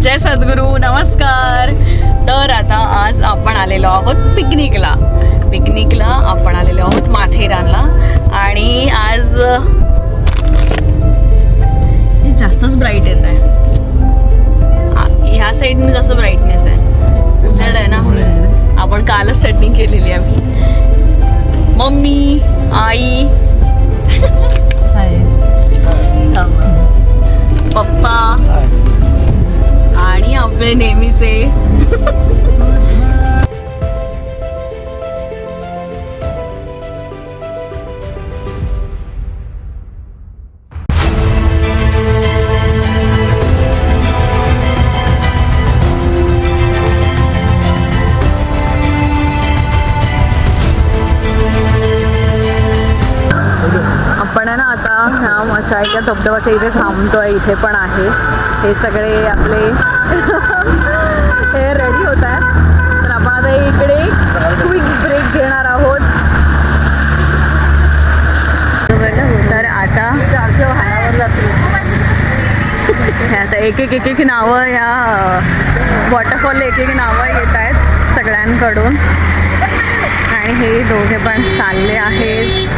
जय सद्गुरू, नमस्कार. तर आता आज आपण आलेलो आहोत पिकनिकला आपण आलेलो आहोत माथेरानला. आणि आज जास्तच ब्राईट येत आहे. ह्या साईडने जास्त ब्राईटनेस आहे, उजेड आहे ना. आपण कालच सेटिंग केलेली आहे. मम्मी, आई, पप्पा आणि आपले नेहमीचे आपण ना आता ह्या अशा एका धबधबाच्या इथे थांबतोय. इथे पण आहे हे सगळे आपले हे रेडी होत आहेत. तर आपण आता इकडे क्विक ब्रेक घेणार आहोत. तर आता एक एक नावं ह्या वॉटरफॉलला एक नावं येत आहेत सगळ्यांकडून. आणि हे दोघे पण चालले आहेत.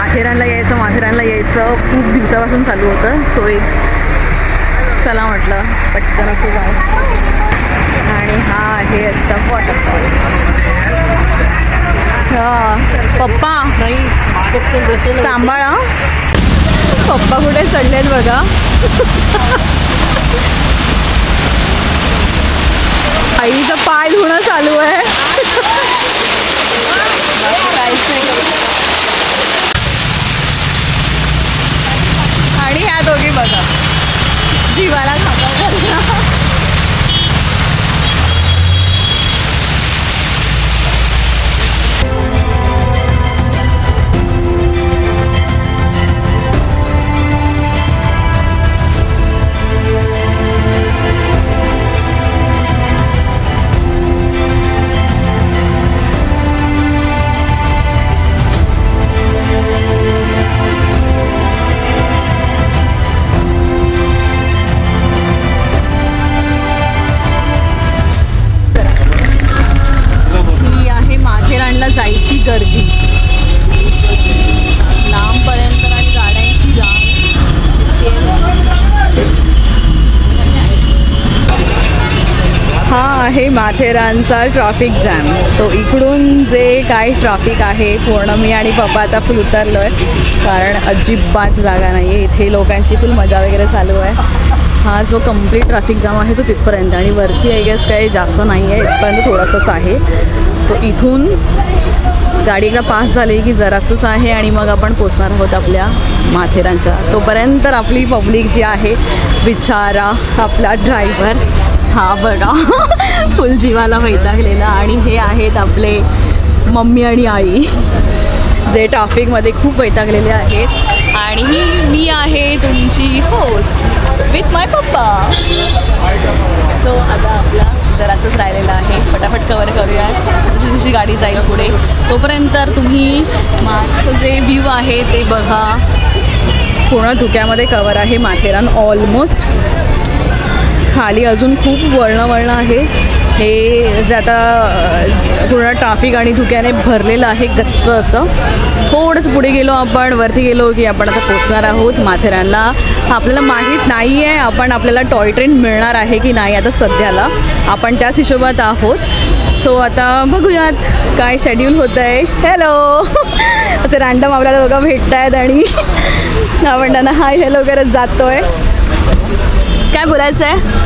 माथेरानला यायचं खूप दिवसापासून चालू होतं. सो एक चला म्हटलं पटकन असं जाऊ. आणि हा आहे असता वॉटरफॉल. पप्पा सांभाळा, पप्पा कुठे चढलेत बघा. आईचं पाय धुणं चालू आहे. आणि ह्या दोघी बघा जीवाला घाबरतात. जायची गर्दी लांबपर्यंत आणि गाड्यांची जाम. हा आहे माथेरानचा ट्रॅफिक जॅम. सो इकडून जे काय ट्रॅफिक आहे पूर्ण मी आणि पप्पा आता फुल उतरलो आहे, कारण अजिबात जागा नाही आहे. इथे लोकांची फुल मजा वगैरे चालू आहे. हा जो कम्प्लीट ट्रॅफिक जाम आहे तो तिथपर्यंत, आणि वरती आय गेस काही जास्त नाही आहे, इथपर्यंत थोडंसंच आहे. सो इथून गाडी एकदा पास झाली की जरासंच आहे आणि मग आपण पोचणार आहोत आपल्या माथेरानच्या. तोपर्यंत आपली पब्लिक जी आहे, बिचारा आपला ड्रायव्हर हा बघा फुल जीवाला वैतागलेला. आणि हे आहेत आपले मम्मी आणि आई जे ट्रॅफिकमध्ये खूप वैतागलेले आहेत. आणि मी आहे तुमची होस्ट विथ माय पप्पा. सो आता आपला जरासंच राहिलेलं आहे, फटाफट कवर करूया जशी गाडी जाईल पुढे. तोपर्यंत तुम्ही मागचं जे व्ह्यू आहे ते बघा. पूर्ण धुक्यामध्ये कवर आहे माथेरान ऑलमोस्ट. खाली अजून खूप वळणं आहे. हे जे आता पूर्ण ट्रॅफिक आणि धुक्याने भरलेलं आहे गच्च असं. थोडंसं पुढे गेलो आपण, वरती गेलो की आपण आता पोचणार आहोत माथेरानला. आपल्याला माहीत नाही आहे आपल्याला टॉय ट्रेन मिळणार आहे की नाही आता सध्याला. आपण त्याच हिशोबात आहोत. सो आता बघूयात काय शेड्यूल होतं आहे. हॅलो असे रँडम आपल्याला दोघं भेटत आहेत आणि आपण त्यांना हाय हॅलो करत जातो आहे. काय बोलायचं आहे?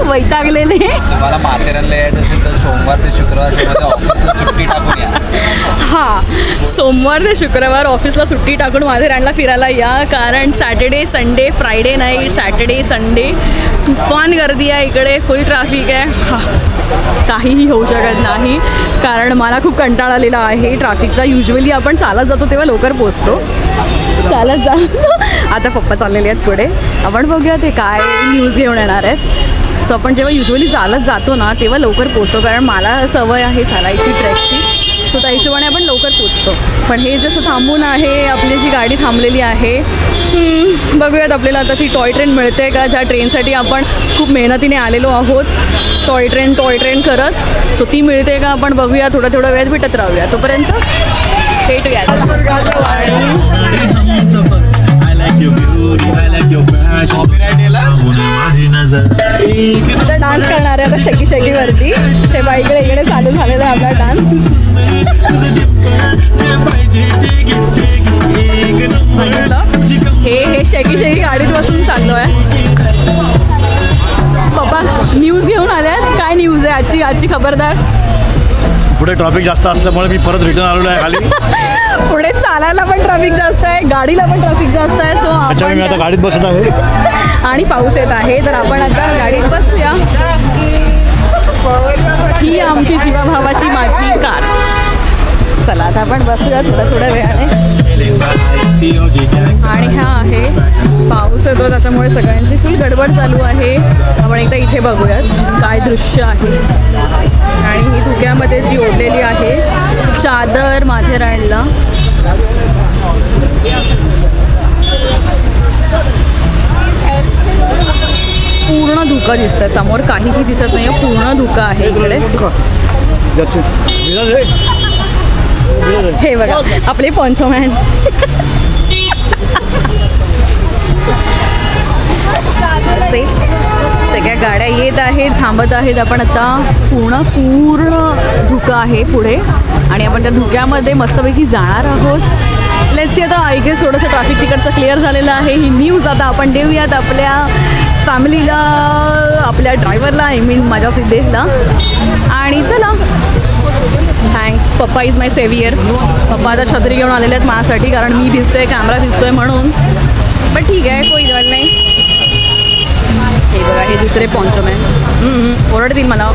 वैतागलेले. तुम्हाला माथेरानला यायचं असेल तर सोमवार ते शुक्रवार ऑफिसला सुट्टी टाकून या. हां, सोमवार ते शुक्रवार ऑफिसला सुट्टी टाकून माथेरानला फिरायला या, कारण सॅटर्डे संडे फ्रायडे नाही, सॅटर्डे संडे तुफान गर्दी आहे इकडे. फुल ट्रॅफिक आहे. काहीही होऊ शकत नाही, कारण मला खूप कंटाळा आलेला आहे ट्रॅफिकचा. युजली आपण चालत जातो तेव्हा लवकर पोचतो. चालत जा. आता पप्पा चाललेले आहेत पुढे. आपण बघूया ते काय न्यूज घेऊन येणार आहेत. सो आपण जेव्हा युजली चालत जातो ना तेव्हा लवकर पोचतो, कारण मला सवय आहे चालायची ट्रेकची. सो त्या हिशोबाने आपण लवकर पोचतो. पण हे जसं थांबून आहे, आपली जी गाडी थांबलेली आहे, बघूयात आपल्याला आता ती टॉय ट्रेन मिळते का, ज्या ट्रेनसाठी आपण खूप मेहनतीने आलेलो आहोत टॉय ट्रेन करत. सो ती मिळते का आपण बघूया, थोडा वेळात भेटत राहूया. तोपर्यंत भेटूया. आता डान्स करणार आहे आता शेकीवरती. हे बाईकडे इकडे चालू झालेला आहे आपला डान्स. हे शेकी गाडीत बसून चाललो आहे. पप्पा न्यूज घेऊन आल्यात. काय न्यूज आहे आजची खबरदार? पुढे ट्रॉफिक जास्त असल्यामुळे मी परत रिटर्न आलेलो आहे खाली. पुढे चालायला पण ट्रॅफिक जास्त आहे, गाडीला पण ट्रॅफिक जास्त आहे. सो त्याच्यामुळे मी आता गाडीत बसत आहे आणि पाऊस येत आहे, तर आपण आता गाडीत बसूया. ही आमची जीवाभावाची माझी कार. चला आता आपण बसूया थोड्या वेळाने. आणि हा आहे पाऊस येतो, त्याच्यामुळे सगळ्यांची फुल गडबड चालू आहे. आपण एकदा इथे बघूयात काय दृश्य आहे. आणि ही धुक्यामध्ये जी ओढलेली आहे चादर माथेरानला. पूर्ण धुकं दिसतंय, समोर काहीही दिसत नाही, पूर्ण धुकं आहे इकडे. हे बघा आपले पंचमॅन. असे सगळ्या गाड्या येत आहेत, थांबत आहेत. आपण आता पूर्ण धुकं आहे पुढे आणि आपण त्या धुक्यामध्ये मस्तपैकी जाणार आहोत. लेट्स सी आता आय गेस थोडंसं ट्रॅफिक तिकडचं क्लिअर झालेलं आहे. ही न्यूज आता आपण देऊयात आपल्या फॅमिलीला, आपल्या ड्रायव्हरला, आय मीन माझ्या सिद्धेशला. आणि चला, थँक्स. पप्पा इज माय सेवियर. पप्पा आता छत्री घेऊन आलेले आहेत माझ्यासाठी, कारण मी भिजतोय, कॅमेरा भिजतोय म्हणून. पण ठीक आहे, कोई गल नाही. हे बघा हे दुसरे पॉन्चोमॅन ओरडतील मला.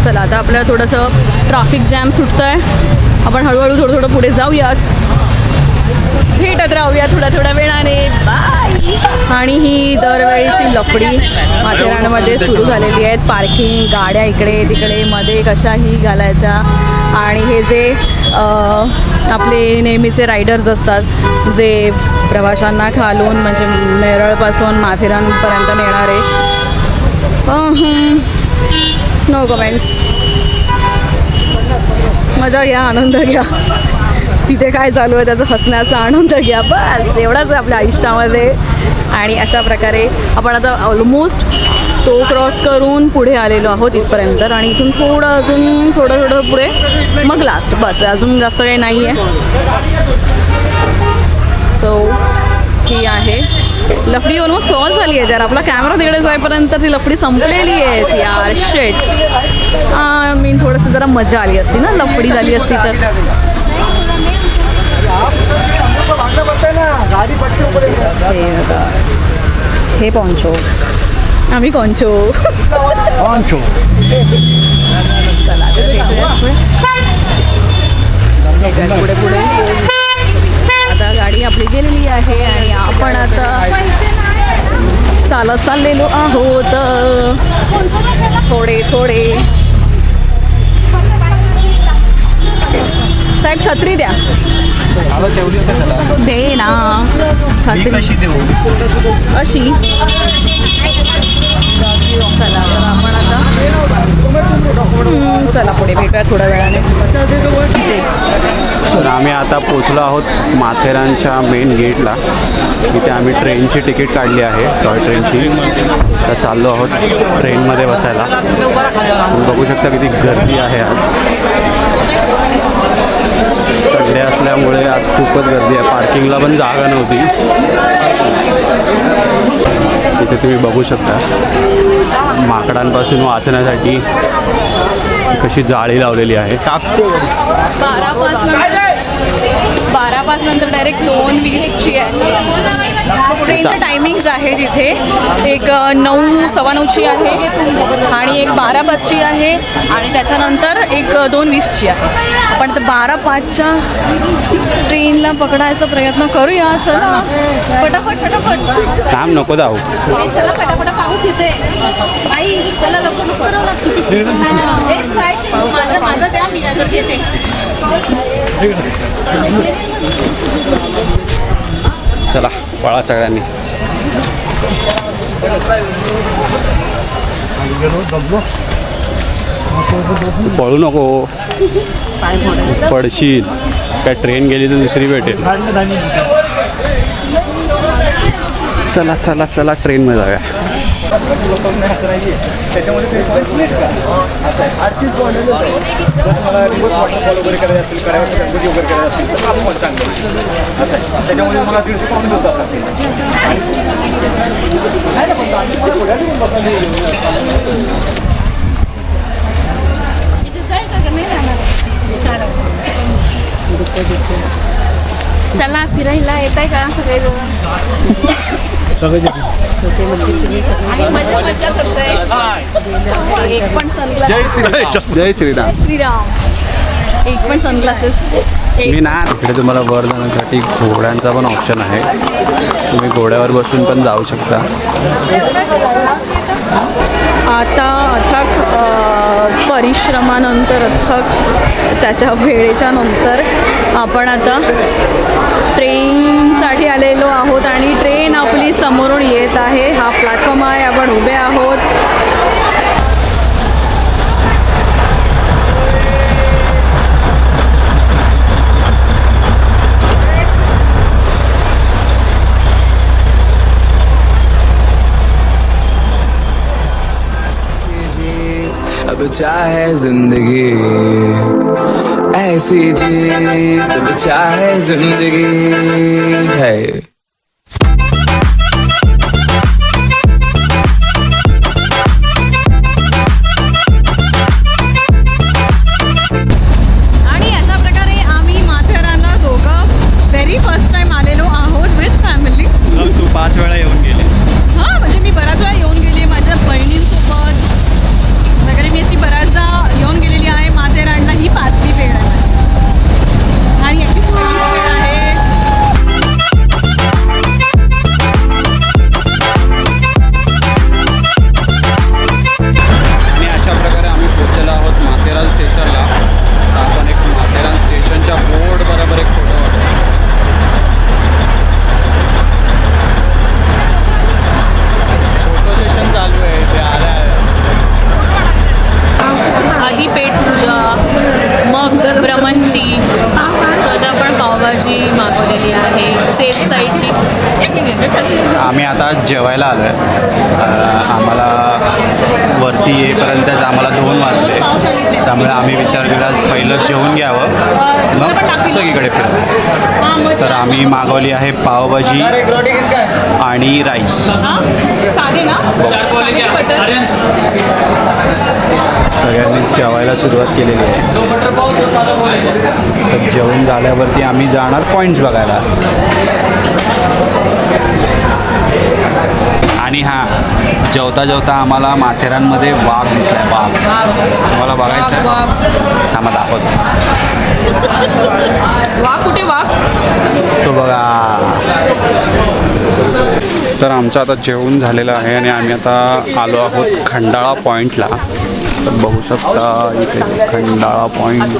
चला आता आपल्याला थोडंसं ट्रॅफिक जॅम सुटतं आहे. आपण हळूहळू थोडं पुढे जाऊयात, भेटत राहूया थोड्या वेळाने. बाय. आणि ही दरवेळीची लफडी माथेरानमध्ये सुरू झालेली आहेत. पार्किंग, गाड्या इकडे तिकडे मध्ये कशाही घालायच्या. आणि हे जे आपले नेहमीचे रायडर्स असतात, जे प्रवाशांना खालून म्हणजे नेरळपासून माथेरानपर्यंत नेणारे. No comments. मजा घ्या, आनंद घ्या. तिथे काय चालू आहे त्याचा हसण्याचा आनंद घ्या. बस एवढाच आहे आपल्या आयुष्यामध्ये. आणि अशा प्रकारे आपण आता ऑलमोस्ट तो क्रॉस करून पुढे आलेलो आहोत इथपर्यंत. आणि इथून अजून थोडं पुढे मग लास्ट. बस अजून जास्त काही नाही आहे. सो ही आहे लफडी. ऑलमोस्ट सॉल्व झाली आहे. जर आपला कॅमेरा तिकडे जाईपर्यंत ती लफडी संपलेली आहे यार. शेट. मी थोडंसं जरा मजा आली असती ना, लफडी झाली असती तर. हे पॉन्चो, आम्ही कॉन्चो. चला पुढे आता गाडी आपली गेलेली आहे आणि आपण आता चालत चाललेलो आहोत. थोडे साहेब छत्री द्या. दे ना छत्री. कशी देऊ? अशी. चला आपण आता चला पुढे भेटूया थोड्या वेळाने. तर आम्ही आता पोचलो आहोत माथेरानच्या मेन गेटला. इथे आम्ही ट्रेनची तिकीट काढली आहे, टॉय ट्रेनची. तर चाललो आहोत ट्रेनमध्ये बसायला. तुम्ही बघू शकता किती गर्दी आहे आज. संडे असल्यामुळे आज खूपच गर्दी आहे. पार्किंगला पण जागा नव्हती. इथे तुम्ही बघू शकता माकडांपासून वाचण्यासाठी कशी जाळी लावलेली आहे. 12 नंतर डायरेक्ट 2:20ची आहे ट्रेनचं टायमिंग्स आहे. तिथे एक 9, 9:15ची आहे आणि एक 12:05ची आहे आणि त्याच्यानंतर एक 2:20ची आहे. आपण तर 12:05च्या ट्रेनला पकडायचा प्रयत्न करूया. चला फटाफट. काम नको जाऊ. चला फटाफट. पाऊस येते बाई चला लवकर माझं त्या मी आता घेते चला पळा सगळ्यांनी. पळू नको, पडशील. काय ट्रेन गेली तर दुसरी भेटेल. चला चला चला ट्रेनमध्ये जाऊया. चला फिरायला येत आहे का एक पण सनग्लास. जय श्रीराम. श्रीराम. एक पण सनग्लासेस. मी ना तिकडे तुम्हाला वर जाण्यासाठी घोड्यांचा पण ऑप्शन आहे. तुम्ही घोड्यावर बसून पण जाऊ शकता. आता अथक परिश्रमानंतर अथक त्याच्या वेळेच्या नंतर आपण आता ट्रेनसाठी आलेलो आहोत आणि ट्रेन आपली समोरून येत आहे. हा प्लॅटफॉर्म आहे, आपण उभे आहोत. अब चाहे जिंदगी ऐसी जीत, अब चाहे जिंदगी है. आणि अशा प्रकारे आम्ही माथेरानला दोघं व्हेरी फर्स्ट टाइम आलेलो आहोत विथ फॅमिली. तू 5 वेळा येऊन गेली. हां, म्हणजे मी बऱ्याच वेळा येऊन गेली आहे माझ्या बहिणींसोबत वगैरे. मी अशी बऱ्याचदा येऊन गेलेली आहे माथेरानला. ही 5वी वेळ आहे माझी आणि याची पहिलीच वेळ आहे. आणि अशा प्रकारे आम्ही पोहोचलेलो आहोत माथेरान स्टेशनला. आपण एक माथेरान स्टेशनच्या बोर्ड बरोबर एक फोटो काढू. फोटो सेशन चालू आहे, ते आलं आहे. आधी पेट पूजा, मग भ्रमंती. सो आता आपण पावभाजी मागवलेली आहे सेफ साईडची. आम्ही आता जेवायला आलो आहे. आम्हाला वरती येईपर्यंतच आम्हाला 2 वाजले. त्यामुळे आम्ही विचार केला पहिलं जेवून घ्यावं, मग सगळीकडे फिरतो. तर आम्ही मागवली आहे पावभाजी आणि राईस. साधे ना सगळ्यांनी जेवायला सुरुवात केलेली आहे. तर जेवण झाल्यावरती आम्ही जाणार पॉईंट्स बघायला. आणि हां, जेवता जेवता आम्हाला माथेरानमध्ये वाघ दिसला आहे. वाघ तुम्हाला बघायचं आहे? थांबा दाखवतो. वाघ कुठे वाघ? तो बघा. तर आमचं आता जेवण झालेलं आहे आणि आम्ही आता आलो आहोत खंडाळा पॉईंटला. तर बघू शकता इथे खंडाळा पॉईंट.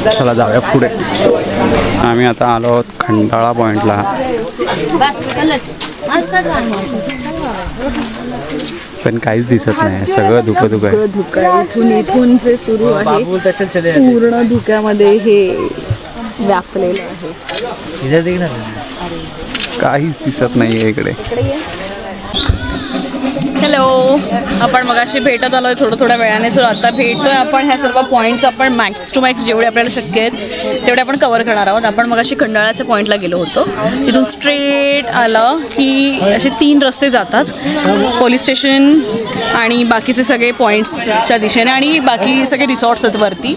चला जाऊया पुढे. आम्ही आता आलो आहोत खंडाळा पॉईंटला. पण काहीच दिसत नाही, सगळं धुकं धुकं आहे. धुकं इथून जे सुरू आहे पूर्ण धुक्यामध्ये हे व्यापलेलं आहे. काहीच दिसत नाही आहे इकडे. हॅलो, आपण मगाशी भेटत आलो आहे थोड्या वेळाने. सो आता भेटतोय आपण. ह्या सर्व पॉईंट्स आपण मॅक्स टू मॅक्स जेवढे आपल्याला शक्य आहेत तेवढे आपण कवर करणार आहोत. आपण मगाशी खंडाळाच्या पॉईंटला गेलो होतो. तिथून स्ट्रेट आलं की असे 3 रस्ते जातात, पोलीस स्टेशन आणि बाकीचे सगळे पॉईंट्सच्या दिशेने आणि बाकी सगळे रिसॉर्ट्स आहेत वरती.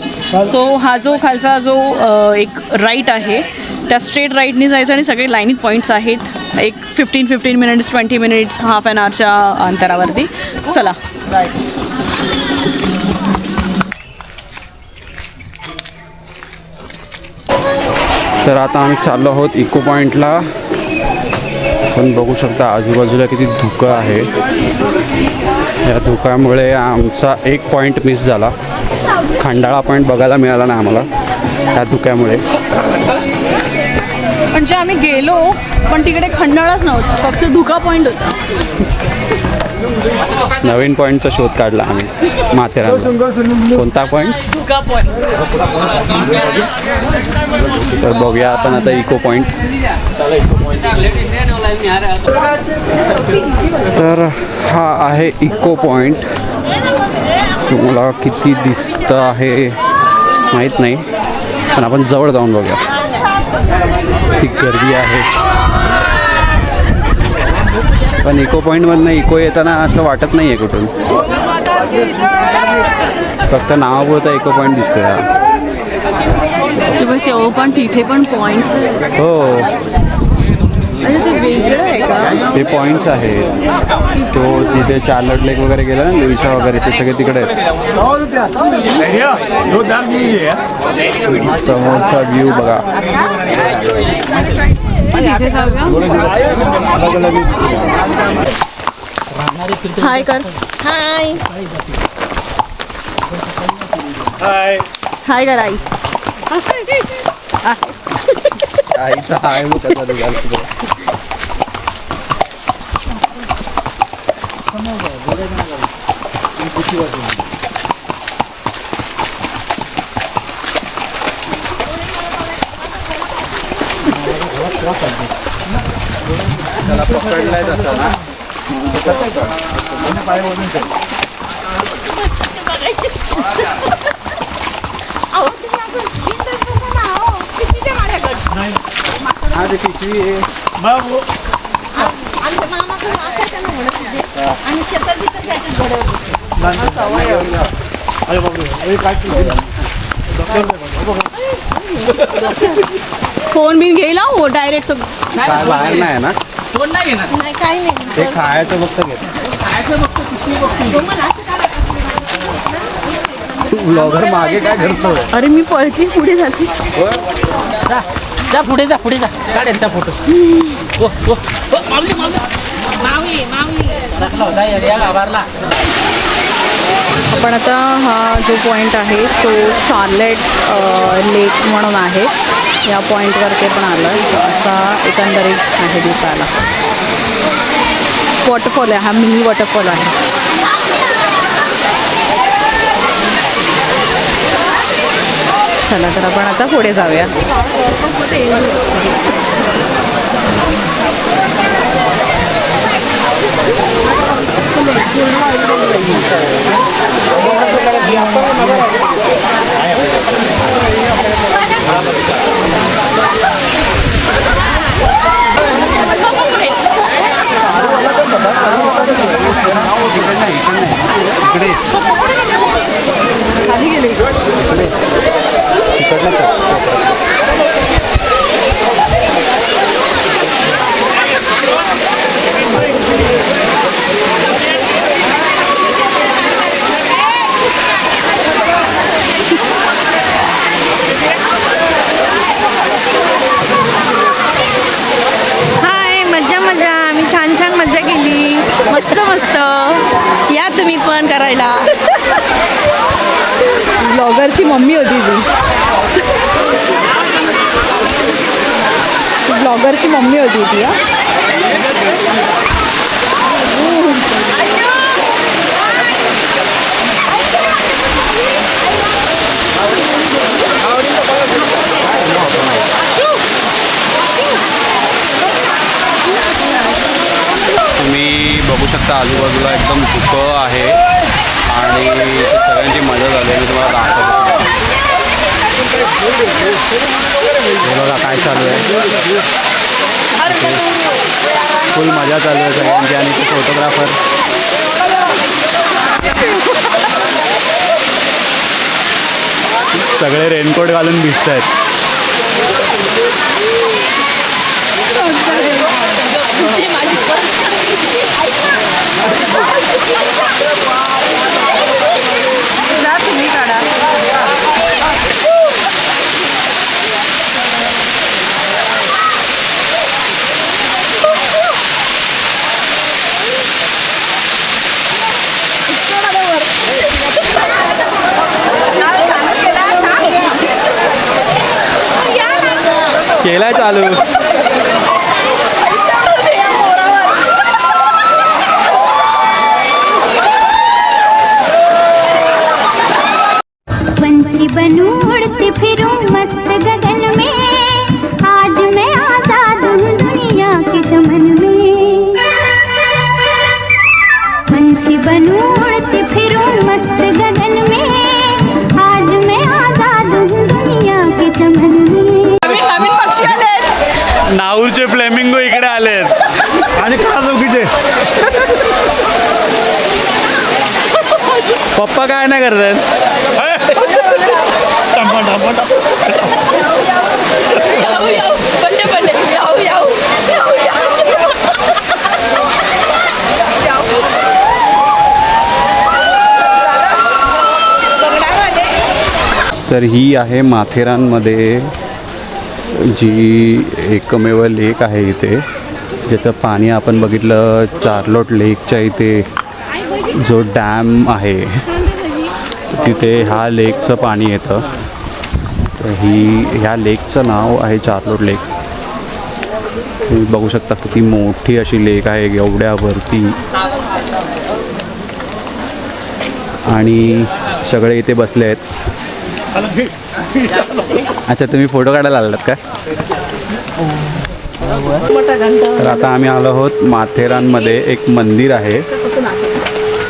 सो हा जो खालचा जो एक राईट आहे त्या स्ट्रेट राईटनी जायचं आणि सगळे लाईनीत पॉईंट्स आहेत. एक 15 मिनिट्स 20 मिनिट्स हाफ ॲन आवरच्या अंतरावरती. चला. तर आता आम्ही चाललो आहोत इको पॉईंटला आपण बघू शकता आजूबाजूला किती धुकं आहे. या धुक्यामुळे आमचा एक पॉईंट मिस झाला. खंडाळा पॉईंट बघायला मिळाला नाही आम्हाला त्या धुक्यामुळे. म्हणजे आम्ही गेलो पण तिकडे खंडाळाच नव्हता, फक्त धुका पॉईंट होता. नवीन पॉईंटचा शोध काढला आम्ही माथेरानला. कोणता पॉईंट? धुका पॉईंट. तर बघूया आपण आता इको पॉईंट. तर हा आहे इको पॉईंट. तुम्हाला किती दिसतं आहे माहीत नाही, पण आपण जवळ जाऊन बघूया. ती गर्दी आहे, पण इको पॉईंटमधनं इको येताना असं वाटत नाही आहे कुठून. फक्त नावापुरता इको पॉईंट दिसतोय हा. तेव्हा पण तिथे पण पॉईंट्स आहेत. हो, आणि ते वेगळं आहे का? ते पॉईंट्स आहेत. तो तिथे चार्लट लेक वगैरे गेला ना, लुईसा वगैरे, ते सगळे तिकडे आहेत. समोरचा व्ह्यू बघा. तिथे जाऊया. हाय कर. हाय. हाय कर आई. आईचा आहे मग त्याचा निघाला. त्याला पकडलाय तसा ना. अहो तुम्ही असं स्क्रीन टच करता ना. अहो पिशवी द्या माझ्याकडे. हा ते पिशवी आहे. आमच्या मामाकडे असायचं ना म्हणत होते. आणि शेतात तिथं त्याच्या घड्यावर सवय फोन बिन घेईल हो डायरेक्ट. काय बाहेर नाही आहे ना. नाही काही नाही. ते खायचं फक्त घे. तुम्हाला असं ब्लॉगर मागे काय करतोय? अरे मी पळती पुढे जाते. जा पुढे जा, पुढे जा, काढ यांचा फोटो. माऊली माऊली टाकला होता या गावाला. आपण आता हा जो पॉईंट आहे तो शार्लेट लेक म्हणून आहे. या पॉईंटवरती पण आलं. असा एकंदरीत आहे दिसायला. वॉटरफॉल आहे हा, मिनी वॉटरफॉल आहे. चला तर आपण आता पुढे जाऊया. हाय. मज्जा मज्जा. आम्ही छान छान मज्जा केली. मस्त मस्त. या तुम्ही पण करायला. ब्लॉगरची मम्मी होती ती. ब्लॉगरची मम्मी होती ती. तुम्ही बघू शकता आजूबाजूला एकदम धुकं आहे आणि सगळ्यांची मजा झाली. मी तुम्हाला दाखवतो. बघा काय चालू आहे. फुल मजा चालू आहे सगळ्यांची. आणि ते फोटोग्राफर सगळे रेनकोट घालून दिसत आहेत. तुम्ही काढा. केलाय चालू. पंछी बनूं उड़ती फिरूं मस्त गगन में, आज मैं आजाद हूँ दुनिया के चमन में. पंछी बनूं उड़ती फिरूं मस्त गगन में, आज मैं आजाद हूँ दुनिया के चमन में. नवीन पक्षी आले. नाऊरचे फ्लेमिंगो इकडे आलेत आणि का चौकीचे पप्पा काय नाही करतात. तर ही आहे माथेरानमध्ये जी एकमेव लेक आहे इथे, ज्याचं पाणी आपण बघितलं चार्लोट लेकच्या इथे जो डॅम आहे तिथे ह्या लेकचं पाणी येतं. तर ह्या लेकचं नाव आहे चार्लोट लेक. तुम्ही बघू शकता किती मोठी अशी लेक आहे एवढ्यावरती, आणि सगळे इथे बसले आहेत. अच्छा, तुम्ही फोटो काढायला आलात का? तर आता आम्ही आलो आहोत माथेरानमध्ये एक मंदिर आहे.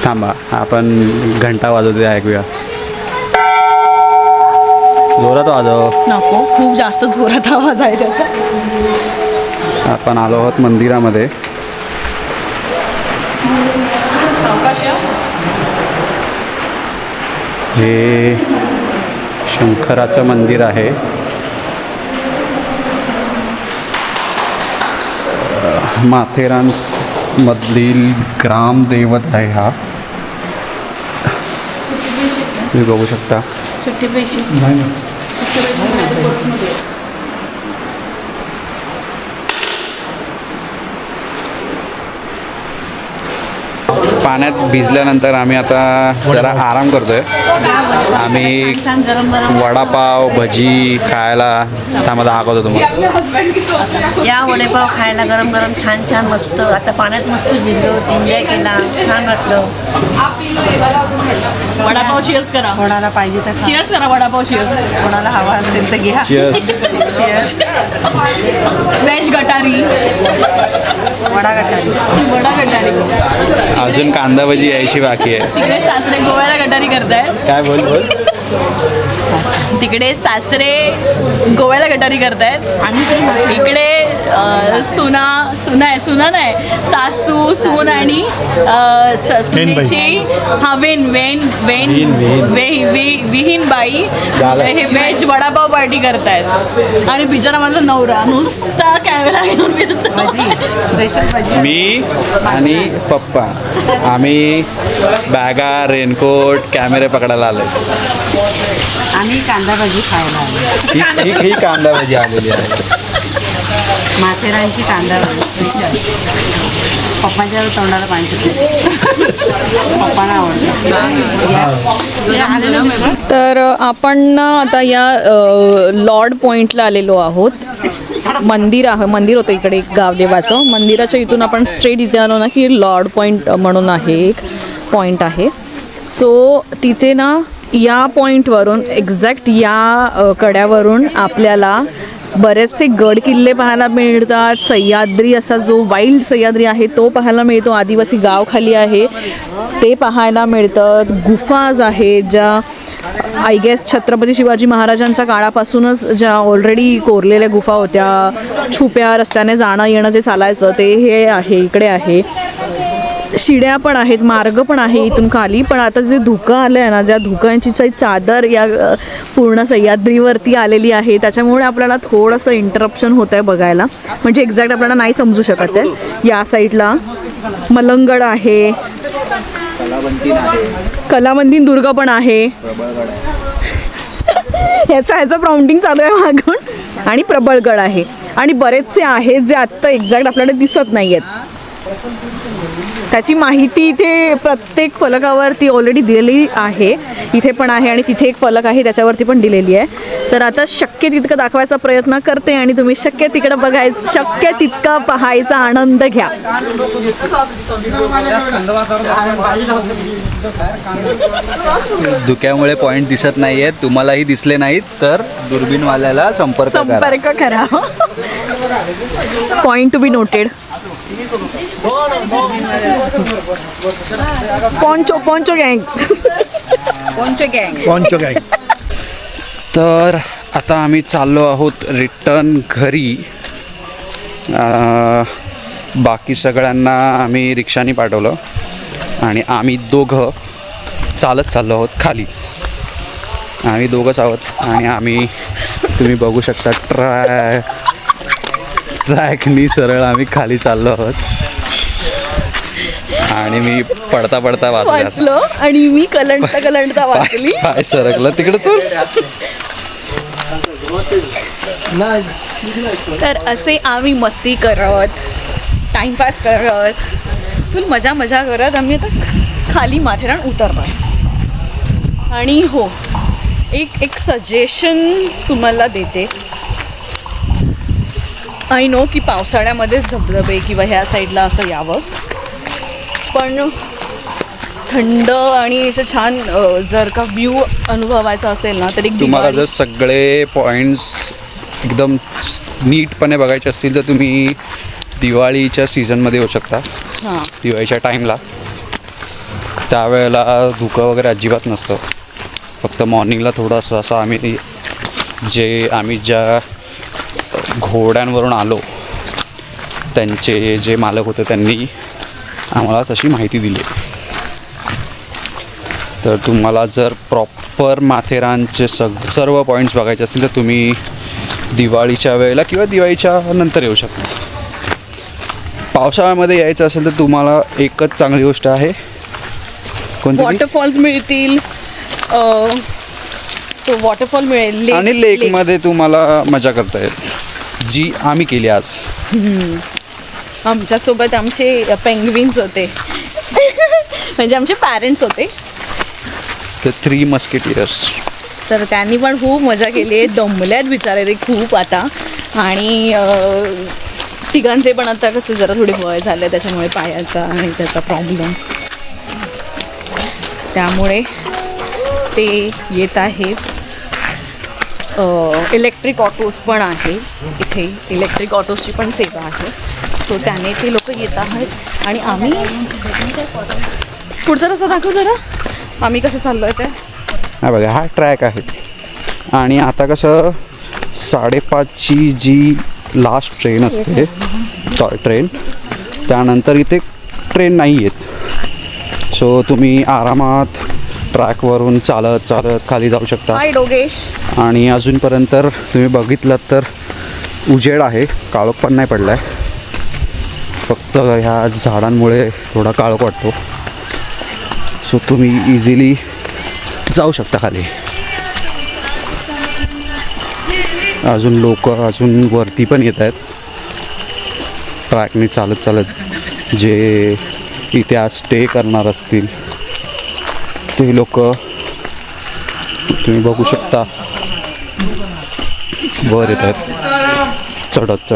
थांबा, आपण घंटा वाजवते ऐकूया. जोरात वाजव. नको, खूप जास्त जोरात आवाज आहे त्याचा. आपण आलो आहोत मंदिरामध्ये. हे शंकराचं मंदिर आहे. माथेरान मधील ग्रामदैवत आहे हा. तुम्ही बघू शकता. पाण्यात भिजल्यानंतर आम्ही आता जरा आराम करतोय. आम्ही वडापाव भजी खायला थांबा दाखवतो तुम्हाला. या वडेपाव खायला गरम गरम छान छान मस्त. आता पाण्यात मस्त भिजलो, एन्जॉय केला, छान वाटलं. वडापाव चिअर्स करा. कोणाला पाहिजे तर चिअर्स करा. वडापाव चिअर्स. कोणाला हवा असेल तर घ्या. Cheers. व्हेज गटारी. वडा गटारी. वडा गटारी. अजून कांदा भजी यायची बाकी आहे. तिकडे सासरे गोव्याला गटारी करतायत. काय बोल तिकडे सासरे गोव्याला गटारी करतायत आणि इकडे सुना नाही, सासू सून आणि सुनेची विहीन बाई हे व्हेज वडापाव पार्टी करतायत. आणि बिचारा माझा नवरा नुसता कॅमेरा घेऊन स्पेशल भजी. मी आणि पप्पा आम्ही बॅगा रेनकोट कॅमेरे पकडायला आलोय. आम्ही कांदा भजी खायला आलो. ही कांदा भजी आलेली आहे. माथेरानची कांदा भजी स्पेशल. पप्पाच्या तोंडाला पाणी सुटलं. पप्पांना आवडतं. तर आपण आता या लॉर्ड पॉईंटला आलेलो आहोत. मंदिर होतं इकडे एक गावदेवाचं. मंदिराच्या इथून आपण स्ट्रेट इथे आलो ना की लॉर्ड पॉईंट म्हणून आहे, एक पॉईंट आहे. सो तिथे ना या पॉईंटवरून एक्झॅक्ट या कड्यावरून आपल्याला बरेचसे गड किल्ले पाहायला मिळतात. सह्याद्री असा जो वाईल्ड सह्याद्री आहे तो पाहायला मिळतो. आदिवासी गाव खाली आहे ते पाहायला मिळतं. गुफाज आहेत ज्या आय गेस छत्रपती शिवाजी महाराजांच्या काळापासूनच ज्या ऑलरेडी कोरलेल्या गुफा होत्या. छुप्या रस्त्याने जाणं येणं जे चालायचं ते हे आहे, इकडे आहे. शिड्या पण आहेत, मार्ग पण आहे इथून खाली. पण आता जे धुकं आलं आहे ना, ज्या धुक्यांची चादर या पूर्ण सह्याद्रीवरती आलेली आहे त्याच्यामुळे आपल्याला थोडंसं इंटरप्शन होतं आहे बघायला. म्हणजे एक्झॅक्ट आपल्याला नाही समजू शकत आहे. या साईडला मलंगड आहे, कलावंतीन दुर्ग पण आहे. ह्याचं प्राउंडिंग चालू आहे मागून. आणि प्रबळगड आहे आणि बरेचसे आहेत जे आत्ता एक्झॅक्ट आपल्याला दिसत नाही आहेत. त्याची माहिती इथे प्रत्येक फलकावरती ऑलरेडी दिलेली आहे. इथे पण आहे आणि तिथे एक फलक आहे त्याच्यावरती पण दिलेली आहे. तर आता शक्य तितकं दाखवायचा प्रयत्न करते आणि तुम्ही शक्य तिकडं बघायचं, शक्य तितका पाहायचा आनंद घ्या. धुक्यामुळे पॉईंट दिसत नाही आहेत. तुम्हालाही दिसले नाहीत तर दुर्बीनवाल्याला संपर्क करा. Point to be noted. Poncho गँग. पॉन्चो गँग. तर आता आम्ही चाललो आहोत रिटर्न घरी. बाकी सगळ्यांना आम्ही रिक्षाने पाठवलं आणि आम्ही दोघं चालत चाललो आहोत खाली. आम्ही दोघंच आहोत आणि आम्ही तुम्ही बघू शकता ट्रॅकनी सरळ आम्ही खाली चाललो आहोत आणि मी पडता पडता वाचलो आणि मी कलंडता वाचली. पाय सरकलं तिकडे चल. तर असे आम्ही मस्ती करत, टाइमपास करत, फुल मजा करत आम्ही आता खाली माथेरान उतरलो. आणि हो, एक सजेशन तुम्हाला देते. आय नो की पावसाळ्यामध्येच धबधबे किंवा ह्या साईडला असं यावं, पण थंड आणि असं छान जर का व्ह्यू अनुभवायचा असेल ना तर एक तुम्हाला जर सगळे पॉईंट्स एकदम नीटपणे बघायचे असतील तर तुम्ही दिवाळीच्या सीझनमध्ये येऊ शकता. हां, दिवाळीच्या टाईमला त्यावेळेला धुकं वगैरे अजिबात नसतं. फक्त मॉर्निंगला थोडंसं असं आम्ही ज्या घोड्यांवरून आलो त्यांचे जे मालक होते त्यांनी आम्हाला तशी माहिती दिली. तर तुम्हाला जर प्रॉपर माथेरानचे सर्व पॉईंट्स बघायचे असतील तर तुम्ही दिवाळीच्या वेळेला किंवा दिवाळीच्या नंतर येऊ शकता. पावसाळ्यामध्ये यायचं असेल तर तुम्हाला एकच चांगली गोष्ट आहे, कोणती? वॉटरफॉल्स मिळतील, तो वॉटरफॉल मिळेल आणि लेकमध्ये तुम्हाला मजा करता येईल, जी आम्ही केली आज. आमच्यासोबत आमचे पेंग्विन्स होते म्हणजे आमचे पॅरेंट्स होते. तर 3 मस्किटियर्स. तर त्यांनी पण खूप मजा केली आहे. दमल्यात बिचारे ते खूप आता. आणि तिघांचे पण आता कसं जरा थोडे वय झाले त्याच्यामुळे पायाचा आणि त्याचा प्रॉब्लेम, त्यामुळे ते येत आहेत. इलेक्ट्रिक ऑटोज पण आहे इथे, इलेक्ट्रिक ऑटोजची पण सेवा आहे. सो त्याने ते लोक येत आहेत आणि आम्ही पुढचा रस्ता दाखव जरा, आम्ही कसं चाललो आहे ते. हा बघा, हा ट्रॅक आहे आणि आता कसं 5:30ची जी लास्ट ट्रेन असते टॉय ट्रेन, त्यानंतर इथे ट्रेन नाही येत. सो तुम्ही आरामात ट्रॅकवरून चालत खाली जाऊ शकता. हाय डोगेश. आणि अजूनपर्यंत तुम्ही बघितलं तर उजेड आहे, काळोख पण नाही पडला आहे. फक्त ह्या झाडांमुळे थोडा काळोख वाटतो. सो तुम्ही इझिली जाऊ शकता खाली. अजून लोक अजून वरती पण येत आहेत ट्रॅकने चालत जे इथे आज स्टे करणार असतील ते लोक तुम्ही बघू शकता वर येत आहेत चढत.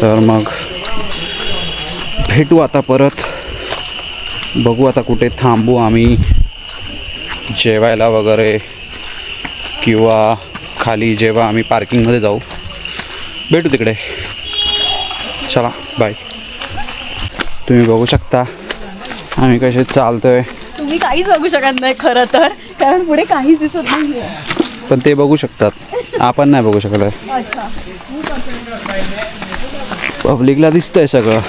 तर मग भेटू आता परत. बघू आता कुठे थांबू आम्ही जेवायला वगैरे, किंवा खाली जेव्हा आम्ही पार्किंगमध्ये जाऊ भेटू तिकडे. चला बाय. तुम्ही बघू शकता आम्ही कसे चालतोय. तुम्ही काहीच बघू शकत नाही खरं तर, कारण पुढे काहीच दिसत नाही. पण ते बघू शकतात, आपण नाही बघू शकत आहे. अच्छा, पब्लिकला दिसतंय सगळं.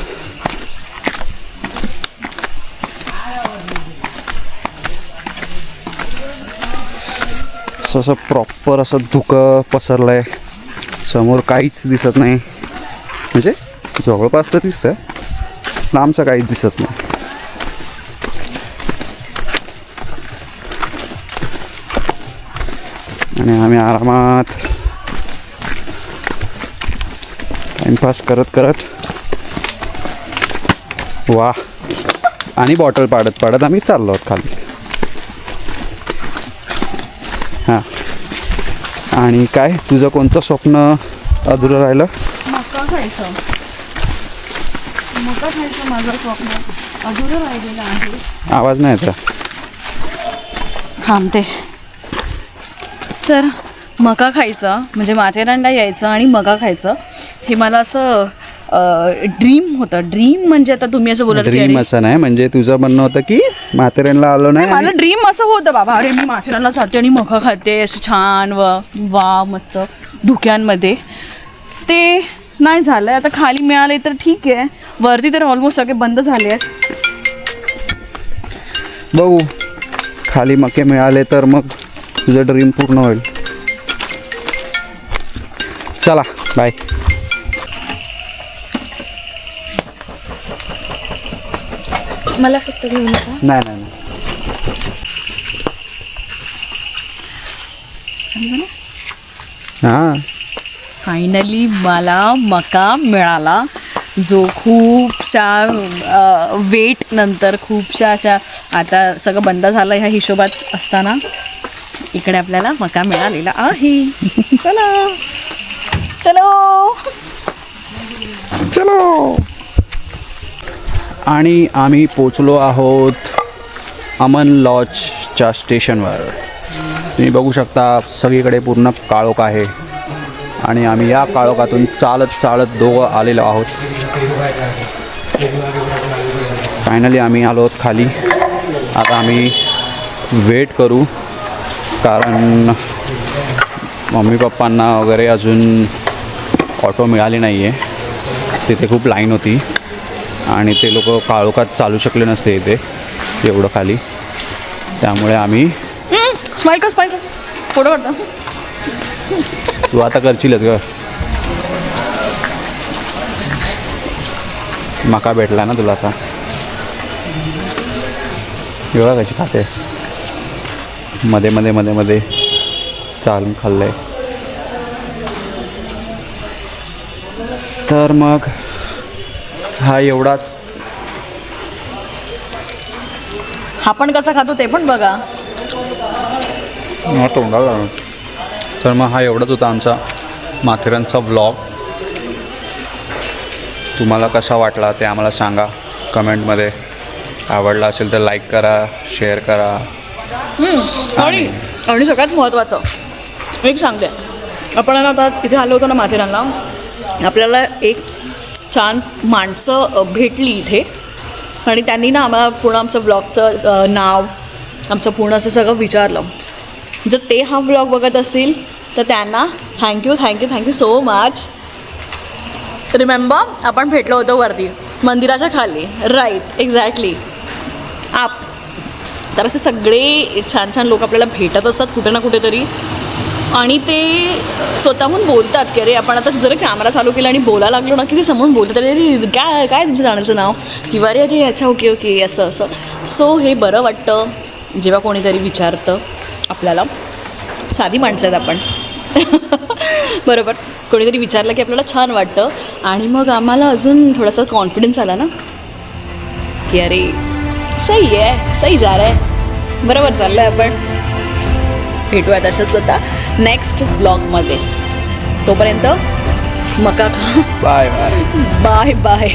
असं प्रॉपर असं धुकं पसरलं आहे, समोर काहीच दिसत नाही. म्हणजे जवळपास तर दिसतंय, लांबचं काहीच दिसत नाही. आणि आम्ही आरामात टाइमपास करत करत वा आणि बॉटल पाडत पाडत आम्ही चाललो आहोत खाली. हां आणि काय तुझं कोणतं स्वप्न अधुरं राहिलं? मका खायचं माझं स्वप्न अधुरं राहिलेलं आहे. आवाज नाही येत. थांबते. तर मका खायचं म्हणजे माथेरानला यायचं आणि मका खायचं हे मला असं ड्रीम होतं. ड्रीम म्हणजे आता तुम्ही असं बोलाल की ड्रीम अरे, असं नाही, म्हणजे तुझं म्हणणं होतं की माथेरानला आलो नाही मला ड्रीम असं होतं बाबा, अरे मी माथेरानला जाते आणि मका खाते असं छान वा मस्त धुक्यांमध्ये. ते नाही झालं. आता खाली मिळाले तर ठीक आहे, वरती तर ऑलमोस्ट सगळे बंद झाले आहेत. बघू खाली मके मिळाले तर मग तुझं ड्रीम पूर्ण होईल. चला बाय. मला फक्त घेऊ नका. नाही नाही नाही. हां फायनली मला मका मिळाला, जो खूपशा वेट नंतर खूपशा अशा आता सगळं बंद झालं ह्या हिशोबात असताना इकडे आपल्याला मका मिळालेला आहे. चला चलो चलो. आणि आम्ही पोचलो आहोत अमन लॉजच्या स्टेशनवर. तुम्ही बघू शकता सगळीकडे पूर्ण काळोख आहे आणि आम्ही या काळोखातून चालत चालत दोघं आलेलो आहोत. फायनली आम्ही आलो आहोत खाली. आता आम्ही वेट करू कारण मम्मी पप्पांना वगैरे अजून ऑटो मिळाली नाही आहे. तिथे खूप लाईन होती आणि ते लोक काळोखात चालू शकले नसते इथे एवढं खाली. त्यामुळे आम्ही स्माईल कर फोटो काढता. तू आता करशीलच ग. मका भेटला ना तुला आता. एवढा कशी खाते मध्ये मध्ये मध्ये मध्ये चालून खाल्लंय. तर मग हा एवढाच. हा पण कसा खातो ते पण बघा. तोंडाला. तर मग हा एवढाच होता आमचा माथेरानचा व्लॉग. तुम्हाला कसा वाटला ते आम्हाला सांगा कमेंटमध्ये. आवडला असेल तर लाईक करा, शेअर करा. आणि सगळ्यात महत्त्वाचं एक सांगते, आपण आता तिथे आलो होतो ना माथेरानला, आपल्याला एक छान माणसं भेटली इथे आणि त्यांनी ना आम्हाला पूर्ण आमचं ब्लॉगचं नाव आमचं पूर्ण असं सगळं विचारलं. जर ते हा ब्लॉग बघत असतील तर त्यांना थँक्यू सो मच. रिमेंबर आपण भेटलो होतो वरती मंदिराच्या खाली. Right exactly. तर असे सगळे छान छान लोक आपल्याला भेटत असतात कुठे ना कुठेतरी आणि ते स्वतःहून बोलतात की अरे आपण आता जर कॅमेरा चालू केला आणि बोलायला लागलो ना की ते समोरून बोलतात अरे काय काय तुमच्या चॅनलचं नाव किंवा अरे अच्छा ओके असं. सो हे बरं वाटतं जेव्हा कोणीतरी विचारतं आपल्याला. साधी माणसं आहेत आपण. बरोबर. कोणीतरी विचारलं की आपल्याला छान वाटतं आणि मग आम्हाला अजून थोडासा कॉन्फिडन्स आला ना की अरे सही जा रहा है, बरोबर चाललं आहे आपण. भेटूया तसंच आता नेक्स्ट ब्लॉगमध्ये. तोपर्यंत मका खा. Bye bye. Bye bye.